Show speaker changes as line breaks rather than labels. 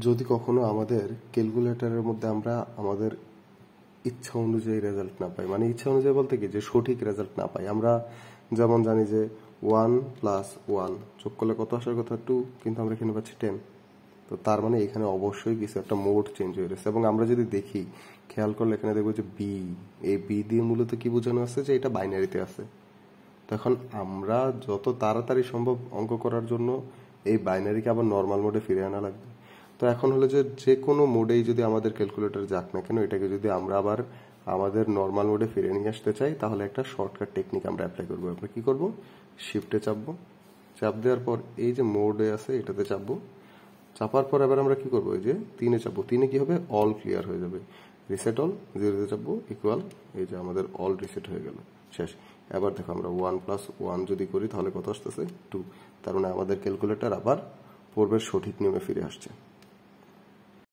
যদি কখনো আমাদের ক্যালকুলেটরের মধ্যে আমরা আমাদের ইচ্ছা অনুযায়ী রেজাল্ট না পাই, মানে ইচ্ছা অনুযায়ী বলতে কি যে সঠিক রেজাল্ট না পাই, আমরা যেমন জানি যে 1+1 যোগ করলে কত আসার কথা 2, কিন্তু আমরা এখানে পাচ্ছি 10। তো তার মানে এখানে অবশ্যই কিছু একটা মোড চেঞ্জ হয়ে গেছে। এবং আমরা যদি দেখি, খেয়াল করলে এখানে দেখবো যে বি, এই বি দিয়ে মূলত কি বোঝানো আছে যে এটা বাইনারিতে আছে। তো এখন আমরা যত তাড়াতাড়ি সম্ভব অঙ্ক করার জন্য এই বাইনারিকে আবার নর্মাল মোডে ফিরে আনা লাগবে। তো এখন হলো যে কোনো মোডেই যদি আমাদের ক্যালকুলেটর যাক না কেন, এটাকে যদি আমরা আবার আমাদের নর্মাল মোডে ফিরে নিয়ে আসতে চাই, তাহলে একটা শর্টকাট টেকনিক আমরা অ্যাপ্লাই করবো। আমরা কি করব, শিফটে চাপবো, চাপ দেওয়ার পর এই যে মোডে আছে এটাতে চাপবো, চাপার পর এবার আমরা কি করবো, এই যে 3-এ চাপবো। 3-এ কি হবে, অল ক্লিয়ার হয়ে যাবে, রিসেট অল, 0-তে চাপবো, ইকুয়াল, এই যে আমাদের অল রিসেট হয়ে গেল, শেষ। এবার দেখো আমরা 1+1 যদি করি তাহলে কত আসতেছে, 2। তার মানে আমাদের ক্যালকুলেটর আবার পূর্বের সঠিক নিয়মে ফিরে আসছে।